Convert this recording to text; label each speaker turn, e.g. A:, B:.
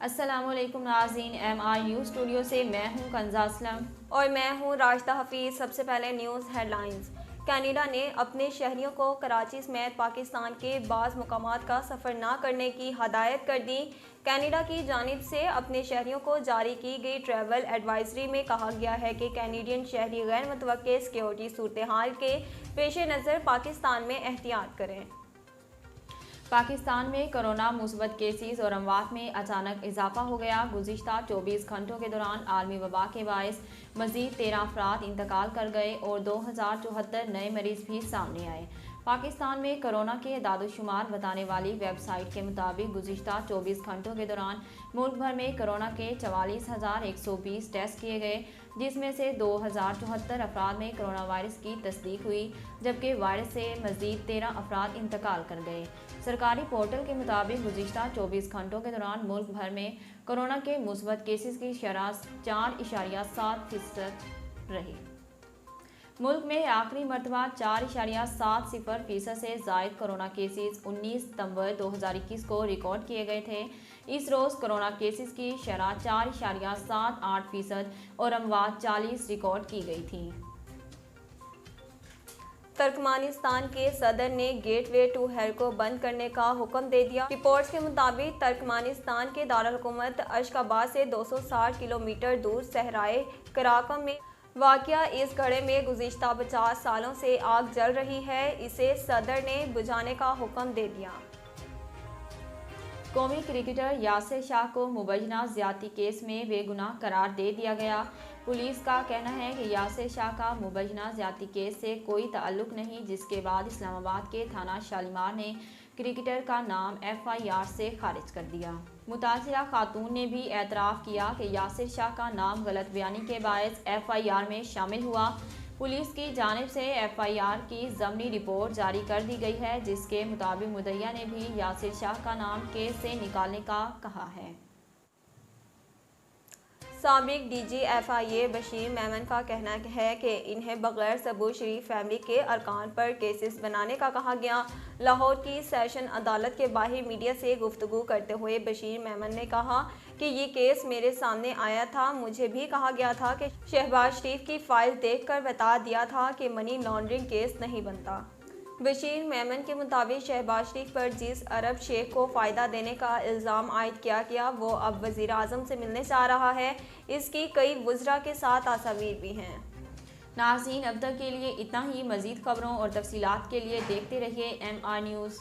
A: السلام علیکم ناظرین، MR نیوز اسٹوڈیو سے میں ہوں کنزا اسلم
B: اور میں ہوں راشدہ حفیظ۔ سب سے پہلے نیوز ہیڈ لائنز۔ کینیڈا نے اپنے شہریوں کو کراچی سمیت پاکستان کے بعض مقامات کا سفر نہ کرنے کی ہدایت کر دی۔ کینیڈا کی جانب سے اپنے شہریوں کو جاری کی گئی ٹریول ایڈوائزری میں کہا گیا ہے کہ کینیڈین شہری غیر متوقع سیکیورٹی صورتحال کے پیش نظر پاکستان میں احتیاط کریں۔
A: پاکستان میں کرونا مثبت کیسز اور اموات میں اچانک اضافہ ہو گیا۔ گزشتہ 24 گھنٹوں کے دوران عالمی وبا کے باعث مزید 13 افراد انتقال کر گئے اور 2074 نئے مریض بھی سامنے آئے۔ پاکستان میں کرونا کے اعداد و شمار بتانے والی ویب سائٹ کے مطابق گزشتہ 24 گھنٹوں کے دوران ملک بھر میں کرونا کے 44,120 ٹیسٹ کیے گئے، جس میں سے 2074 افراد میں کرونا وائرس کی تصدیق ہوئی، جبکہ وائرس سے مزید 13 افراد انتقال کر گئے۔ سرکاری پورٹل کے مطابق گزشتہ 24 گھنٹوں کے دوران ملک بھر میں کرونا کے مثبت کیسز کی شرح 4.7% رہی۔ ملک میں آخری مرتبہ 4.70% سے زائد کرونا کیسز 19 ستمبر 2021 کو ریکارڈ کیے گئے تھے۔ اس روز کرونا کیسز کی شرح 4.78% اور اموات 40 ریکارڈ کی گئی تھیں۔
B: ترکمانستان کے صدر نے گیٹ وے ٹو ہیل کو بند کرنے کا حکم دے دیا۔ رپورٹس کے مطابق ترکمانستان کے دارالحکومت اشخاباد سے 260 کلومیٹر دور صحرائے قراقم میں واقع اس گڑھے میں گزشتہ 50 سالوں سے آگ جل رہی ہے، اسے صدر نے بجھانے کا حکم دے دیا۔
A: قومی کرکٹر یاسر شاہ کو مبینہ زیادتی کیس میں بے گناہ قرار دے دیا گیا۔ پولیس کا کہنا ہے کہ یاسر شاہ کا مبینہ زیادتی کیس سے کوئی تعلق نہیں، جس کے بعد اسلام آباد کے تھانہ شالیمار نے کرکٹر کا نام FIR سے خارج کر دیا۔ متاثرہ خاتون نے بھی اعتراف کیا کہ یاسر شاہ کا نام غلط بیانی کے باعث FIR میں شامل ہوا۔ پولیس کی جانب سے FIR کی ضمنی رپورٹ جاری کر دی گئی ہے، جس کے مطابق مدعیہ نے بھی یاسر شاہ کا نام کیس سے نکالنے کا کہا ہے۔
B: سابق DG FIA بشیر میمن کا کہنا ہے کہ انہیں بغیر ثبوت شریف فیملی کے ارکان پر کیسز بنانے کا کہا گیا۔ لاہور کی سیشن عدالت کے باہر میڈیا سے گفتگو کرتے ہوئے بشیر میمن نے کہا کہ یہ کیس میرے سامنے آیا تھا، مجھے بھی کہا گیا تھا کہ شہباز شریف کی فائل دیکھ کر بتا دیا تھا کہ منی لانڈرنگ کیس نہیں بنتا۔ بشیر میمن کے مطابق شہباز شریف پر جس عرب شیخ کو فائدہ دینے کا الزام عائد کیا گیا، وہ اب وزیر اعظم سے ملنے جا رہا ہے۔ اس کی کئی وزراء کے ساتھ تصاویر بھی ہیں۔
A: ناظرین، اب تک کے لیے اتنا ہی۔ مزید خبروں اور تفصیلات کے لیے دیکھتے رہیے MR نیوز۔